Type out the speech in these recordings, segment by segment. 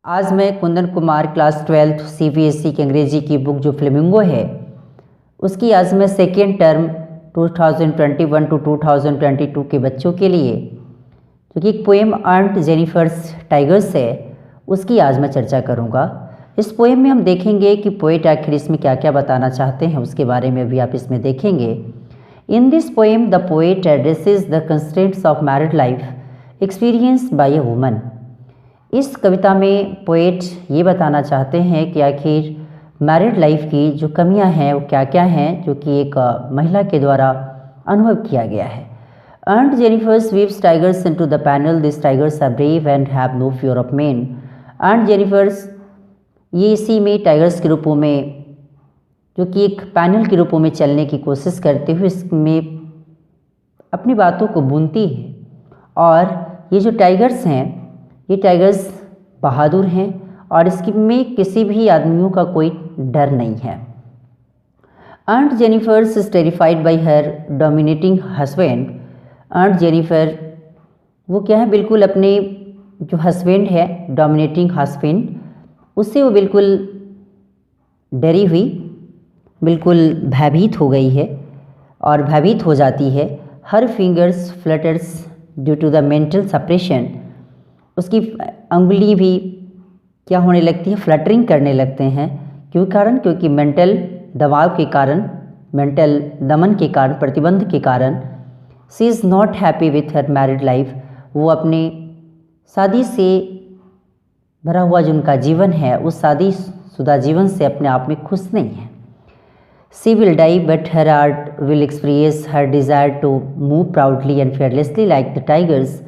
आज मैं Kundan Kumar class 12th CBSE की अंग्रेजी की बुक जो फ्लेमिंगो है उसकी आज मैं सेकेंड टर्म 2021 टू 2022 के बच्चों के लिए जो कि एक पोएम आंट जेनिफर्स टाइगर्स है उसकी आज मैं चर्चा करूंगा। इस पोएम में हम देखेंगे कि पोएट आखिर इसमें क्या क्या बताना चाहते हैं, उसके बारे में भी आप इसमें देखेंगे। In this poem the poet addresses the constraints of married life experienced bye a woman. इस कविता में पोएट ये बताना चाहते हैं कि आखिर मैरिड लाइफ की जो कमियां हैं वो क्या क्या हैं जो कि एक महिला के द्वारा अनुभव किया गया है। Aunt Jennifer sweeps tigers into the panel. These tigers are brave and have no fear of men. Aunt Jennifer ये इसी में टाइगर्स के रूपों में जो कि एक पैनल के रूपों में चलने की कोशिश करते हुए इसमें अपनी बातों को बुनती है। और ये जो टाइगर्स हैं ये टाइगर्स बहादुर हैं और इसमें किसी भी आदमियों का कोई डर नहीं है। Aunt Jennifer is terrified by her dominating husband. Aunt Jennifer वो क्या है, बिल्कुल अपने जो हस्बैंड है डोमिनेटिंग हस्बैंड उससे वो बिल्कुल डरी हुई, बिल्कुल भयभीत हो गई है और भयभीत हो जाती है। Her fingers flutters due to the mental suppression. उसकी अंगुली भी क्या होने लगती है, फ्लटरिंग करने लगते हैं। क्योंकि मेंटल दबाव के कारण, मेंटल दमन के कारण, प्रतिबंध के कारण she is not happy with her married life. वो अपने शादी से भरा हुआ जो उनका जीवन है उस शादीशुदा जीवन से अपने आप में खुश नहीं है। She will die but her heart will express her desire to move proudly and fearlessly like the tigers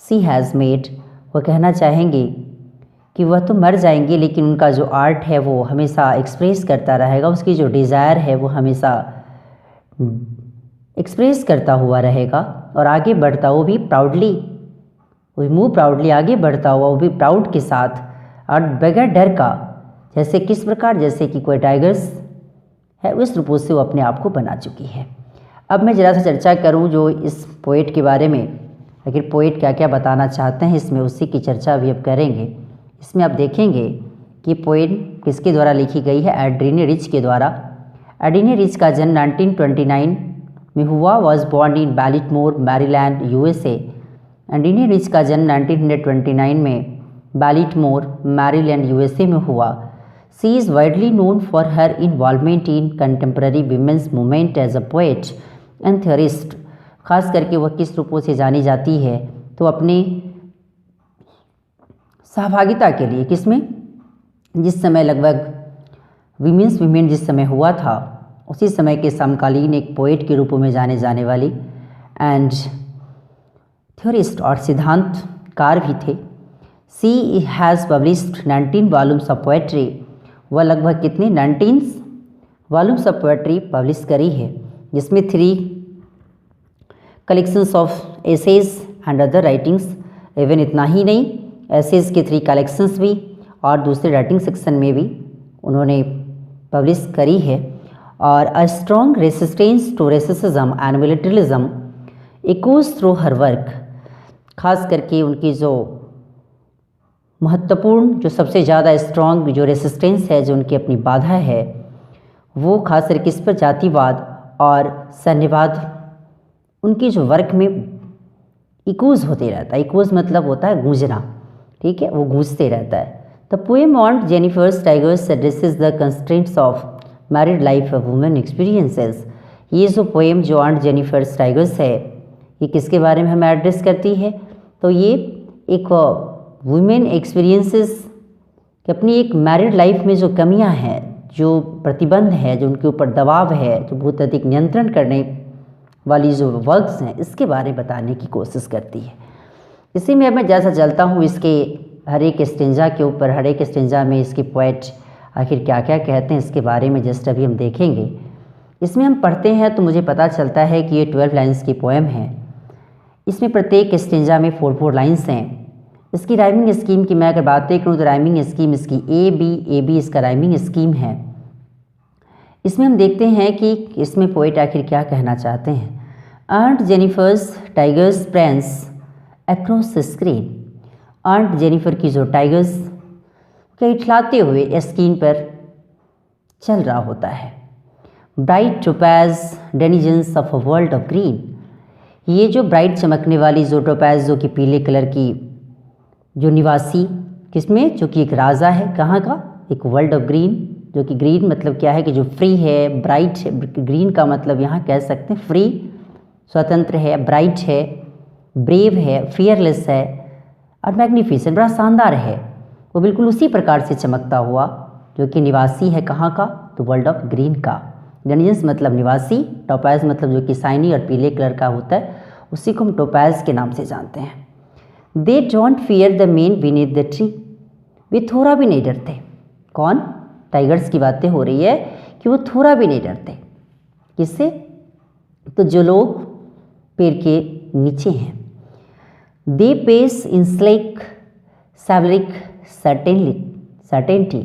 she has made. वह कहना चाहेंगे कि वह तो मर जाएंगे लेकिन उनका जो आर्ट है वो हमेशा एक्सप्रेस करता रहेगा, उसकी जो डिज़ायर है वो हमेशा एक्सप्रेस करता हुआ रहेगा और आगे बढ़ता, वो भी प्राउडली, वो मूव प्राउडली आगे बढ़ता हुआ, वो भी प्राउड के साथ और बगैर डर का। जैसे किस प्रकार, जैसे कि कोई टाइगर्स है उस रूपों से वो अपने आप को बना चुकी है। अब मैं ज़रा सा चर्चा करूं जो इस पोएट के बारे में, आखिर पोएट क्या क्या बताना चाहते हैं इसमें, उसी की चर्चा भी अब करेंगे। इसमें आप देखेंगे कि पोएम किसके द्वारा लिखी गई है, एड्रीने रिच के द्वारा। एड्रीने रिच का जन्म 1929 में हुआ, was born in Baltimore Maryland USA. Adrienne Rich का जन्म 1929 में बैलिटमोर मैरीलैंड यूएसए में हुआ। She is widely known for her involvement in contemporary women's movement as a poet and theorist. खास करके वह किस रूपों से जानी जाती है, तो अपने सहभागिता के लिए, किसमें, जिस समय लगभग विमेंस मूवमेंट जिस समय हुआ था उसी समय के समकालीन एक पोएट के रूपों में जाने जाने वाली एंड थ्योरिस्ट और सिद्धांतकार भी थे। She has published 19 volumes of poetry. वह लगभग कितने 19 वॉल्यूम्स ऑफ पोएट्री पब्लिश करी है, जिसमें 3 collections of essays and other writings. Even इतना ही नहीं, एसेज के 3 कलेक्शंस भी और दूसरे राइटिंग सेक्शन में भी उन्होंने पब्लिश करी है। और a strong resistance to racism and militarism echoes through her work. खास करके उनकी जो महत्वपूर्ण, जो सबसे ज़्यादा स्ट्रॉन्ग जो रेसिस्टेंस है, जो उनकी अपनी बाधा है, वो खास करके इस पर जातिवाद और सन्निवाद उनकी जो वर्क में इकोज होते रहता है। इकोज मतलब होता है गूंजना, ठीक है, वो गूंजते रहता है। The poem on Jennifer's tigers addresses the constraints of married life of women experiences. ये जो पोएम जो ऑन जेनिफर्स टाइगर्स है ये किसके बारे में हमें एड्रेस करती है, तो ये एक वुमेन एक्सपीरियंसेस कि अपनी एक मैरिड लाइफ में जो कमियां हैं, जो प्रतिबंध है, जो उनके ऊपर दबाव है, जो बहुत अधिक नियंत्रण करने वाली जो वर्क्स हैं, इसके बारे में बताने की कोशिश करती है। इसी में अब मैं जैसा चलता हूँ इसके हर एक स्टेंजा के ऊपर, हर एक स्टेंजा में इसके पोएट आखिर क्या क्या कहते हैं इसके बारे में जस्ट अभी हम देखेंगे। इसमें हम पढ़ते हैं तो मुझे पता चलता है कि ये 12 लाइन्स की पोएम है। इसमें प्रत्येक स्टेंजा में 4 लाइन्स हैं। इसकी राइमिंग स्कीम की मैं अगर बात करूँ तो राइमिंग स्कीम इसकी ए बी इसका राइमिंग स्कीम है। इसमें हम देखते हैं कि इसमें पोएट आखिर क्या कहना चाहते हैं। Aunt Jennifer's tigers prance across the screen. Aunt Jennifer की जो टाइगर्स क्या इठलाते हुए स्क्रीन पर चल रहा होता है। Bright topaz denizens of a world of green, ये जो ब्राइट चमकने वाली जो टोपैज जो कि पीले कलर की जो निवासी किसमें, जो कि एक राजा है कहाँ का, एक वर्ल्ड ऑफ ग्रीन, जो कि ग्रीन मतलब क्या है कि जो फ्री है, ब्राइट है, ग्रीन का मतलब यहाँ कह सकते हैं फ्री, स्वतंत्र है, ब्राइट है, ब्रेव है, फियरलेस है और मैग्निफिसेंट, बड़ा शानदार है। वो बिल्कुल उसी प्रकार से चमकता हुआ जो कि निवासी है कहाँ का, तो वर्ल्ड ऑफ ग्रीन का। डेनिजन्स मतलब निवासी, टोपैज मतलब जो कि शाइनी और पीले कलर का होता है, उसी को हम टोपैज के नाम से जानते हैं। They don't fear the man beneath the tree, वे थोड़ा भी नहीं डरते। कौन, टाइगर्स की बातें हो रही है कि वो थोड़ा भी नहीं डरते। किससे, तो जो लोग पेड़ के नीचे हैं। They pace in sleek chivalric certainty,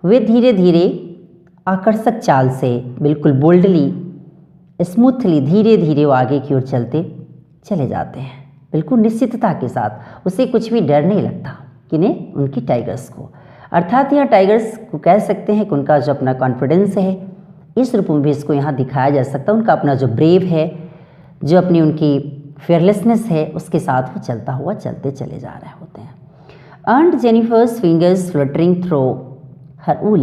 वे धीरे धीरे आकर्षक चाल से, बिल्कुल बोल्डली, स्मूथली, धीरे धीरे वो आगे की ओर चलते चले जाते हैं, बिल्कुल निश्चितता के साथ। उसे कुछ भी डर नहीं लगता, किन्हें, उनकी टाइगर्स को। अर्थात यहाँ टाइगर्स को कह सकते हैं कि उनका जो अपना कॉन्फिडेंस है, इस रूप में भी इसको यहाँ दिखाया जा सकता है। उनका अपना जो ब्रेव है, जो अपनी उनकी फेयरलेसनेस है, उसके साथ वो चलता हुआ चलते चले जा रहे होते हैं। And Jennifer's fingers fluttering through her wool,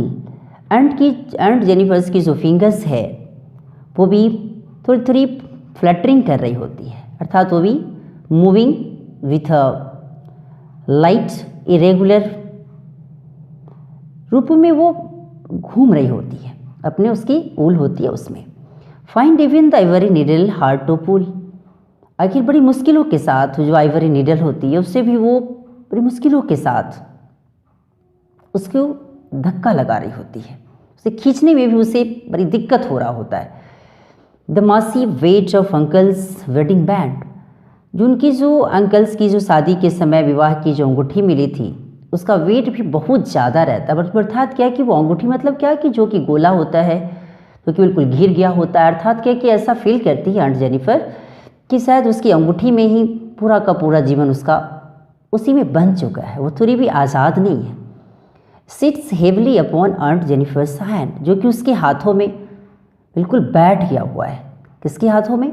and Jennifer's की जो फिंगर्स है वो भी थोड़ी थोड़ी फ्लटरिंग कर रही होती है, अर्थात वो भी moving with a light irregular रूप में वो घूम रही होती है, अपने उसकी ऊल होती है उसमें। Find even the ivory needle hard to pull, आखिर बड़ी मुश्किलों के साथ जो आइवरी नीडल होती है उससे भी वो बड़ी मुश्किलों के साथ उसको धक्का लगा रही होती है, उसे खींचने में भी उसे बड़ी दिक्कत हो रहा होता है। The massy weight of uncle's wedding band, जो उनकी जो अंकल्स की जो शादी के समय विवाह की जो अंगूठी मिली थी, उसका वेट भी बहुत ज़्यादा रहता है। अर्थात क्या है कि वो अंगूठी मतलब क्या है कि जो कि गोला होता है, जो कि बिल्कुल घिर गया होता है। अर्थात क्या है कि ऐसा फील करती है आंट जेनिफर कि शायद उसकी अंगूठी में ही पूरा का पूरा जीवन उसका उसी में बन चुका है, वो थोड़ी भी आज़ाद नहीं है। Sits heavily upon aunt Jennifer's hand, जो कि उसके हाथों में बिल्कुल बैठ गया हुआ है। किसके हाथों में,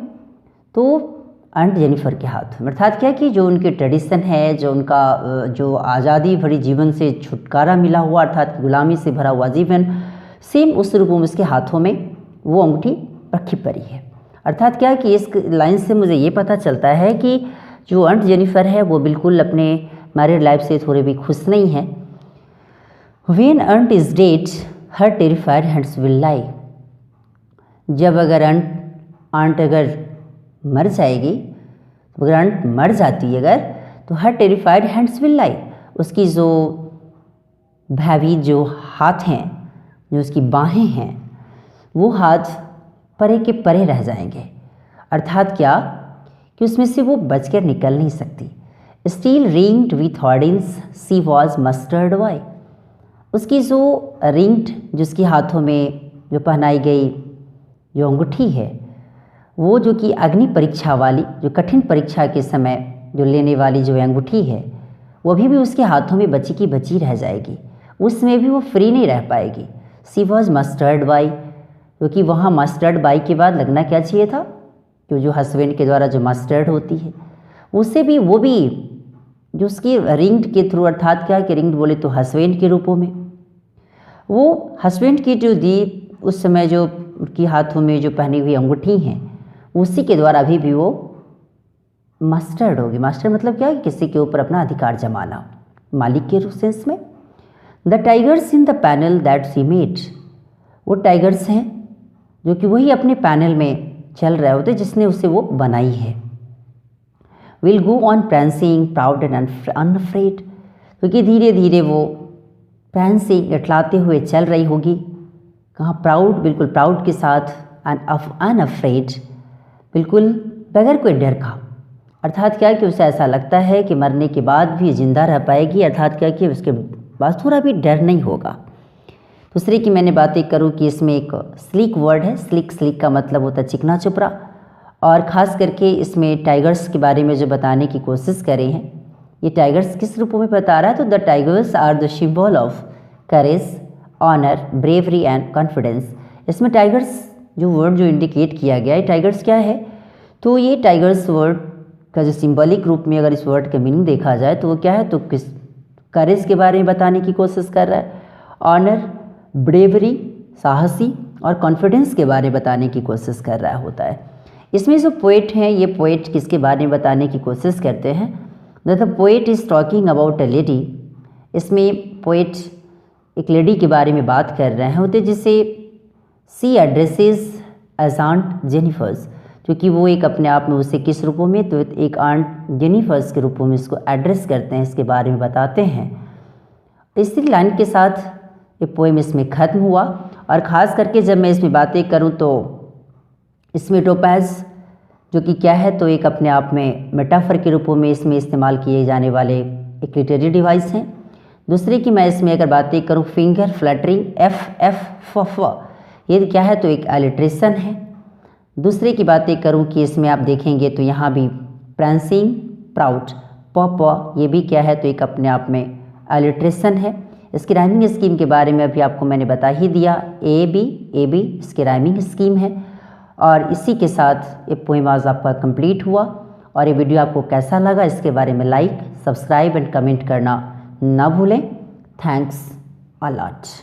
तो आंट जेनिफर के हाथ में। अर्थात क्या कि जो उनके ट्रेडिशन है, जो उनका जो आज़ादी भरी जीवन से छुटकारा मिला हुआ, अर्थात गुलामी से भरा हुआ जीवन, सेम उस रूप में उसके हाथों में वो अंगूठी रखी पड़ी है। अर्थात क्या कि इस लाइन से मुझे ये पता चलता है कि जो आंट जेनिफर है वो बिल्कुल अपने मैरिड लाइफ से थोड़ी भी खुश नहीं है। When aunt is dead her terrified hands will lie, जब अगर आंट अगर मर जाएगी, अगर आंट मर जाती है अगर, तो हर टेरिफाइड हैंड्स विल लाई, उसकी जो भावी जो हाथ हैं, जो उसकी बाहें हैं, वो हाथ परे के परे रह जाएंगे। अर्थात क्या कि उसमें से वो बचकर निकल नहीं सकती। Still ringed with ordeals she was mastered by, उसकी जो रिंग्ड, जिसकी हाथों में जो पहनाई गई जो अंगूठी है, वो जो कि अग्नि परीक्षा वाली, जो कठिन परीक्षा के समय जो लेने वाली जो अंगूठी है, वो अभी भी उसके हाथों में बची की बची रह जाएगी, उसमें भी वो फ्री नहीं रह पाएगी। सी वॉज मस्टर्ड बाई, क्योंकि वहाँ मस्टर्ड बाई के बाद लगना क्या चाहिए था, तो जो हस्बैंड के द्वारा जो मस्टर्ड होती है, उससे भी वो भी जो उसकी रिंग्ड के थ्रू, अर्थात क्या कि रिंग्ड बोले तो हस्बैंड के रूपों में, वो हस्बैंड की जो दी उस समय जो उनकी हाथों में जो पहनी हुई अंगूठी हैं, उसी के द्वारा अभी भी वो मस्टर्ड होगी। मास्टर मतलब क्या है, किसी के ऊपर अपना अधिकार जमाना, मालिक के सेंस में। The tigers in the panel that C made, वो टाइगर्स हैं जो कि वही अपने पैनल में चल रहे होते जिसने उसे वो बनाई है। Will go on prancing proud and unafraid, क्योंकि धीरे धीरे वो prancing इटलाते हुए चल रही होगी, कहाँ प्राउड, बिल्कुल प्राउड के साथ, एंड अनअफ्रेड, बिल्कुल बगैर कोई डर का। अर्थात क्या कि उसे ऐसा लगता है कि मरने के बाद भी जिंदा रह पाएगी, अर्थात क्या कि उसके पास थोड़ा भी डर नहीं होगा। दूसरे की मैंने बातें करूँ कि इसमें एक स्लीक वर्ड है, स्लीक का मतलब होता है चिकना चुपड़ा, और ख़ास करके इसमें टाइगर्स के बारे में जो बताने की कोशिश करे हैं ये टाइगर्स किस रूपों में बता रहा है? तो the tigers are the symbol of courage, honour, bravery and confidence. इसमें टाइगर्स जो वर्ड जो इंडिकेट किया गया है, टाइगर्स क्या है? तो ये टाइगर्स वर्ड का जो सिंबॉलिक रूप में अगर इस वर्ड का मीनिंग देखा जाए तो वो क्या है? तो किस करेज के बारे में बताने की कोशिश कर रहा है, ऑनर, ब्रेवरी, साहसी, और कॉन्फिडेंस के बारे में बताने की कोशिश कर रहा होता है। इसमें जो पोएट हैं, ये पोएट किसके बारे में बताने की कोशिश करते हैं? The poet is talking about a lady. इसमें पोएट एक लेडी के बारे में बात कर रहे होते जिसे सी एड्रेसेस एज आंट जेनिफर्स, क्योंकि वो एक अपने आप में उसे किस रूपों में? तो एक आंट जेनिफर्स के रूपों में इसको एड्रेस करते हैं, इसके बारे में बताते हैं। इसी लाइन के साथ ये पोएम इसमें ख़त्म हुआ। और ख़ास करके जब मैं इसमें बातें करूं तो इसमें टोपैज जो कि क्या है? तो एक अपने आप में मेटाफर के रूपों में इसमें इस्तेमाल किए जाने वाले एक लिटरेरी डिवाइस हैं। दूसरे की मैं इसमें अगर बातें करूं फिंगर फ्लटरिंग, एफ एफ फ, ये क्या है? तो एक एलिट्रेशन है। दूसरे की बातें करूं कि इसमें आप देखेंगे तो यहाँ भी प्रांसिंग, प्राउड, प, ये भी क्या है? तो एक अपने आप में एलिट्रेशन है। इसकी राइमिंग स्कीम के बारे में अभी आपको मैंने बता ही दिया, ए बी इसकी राइमिंग स्कीम है। और इसी के साथ ये पोएम आज आपका कंप्लीट हुआ। और ये वीडियो आपको कैसा लगा इसके बारे में लाइक, सब्सक्राइब एंड कमेंट करना ना भूलें। Thanks a lot.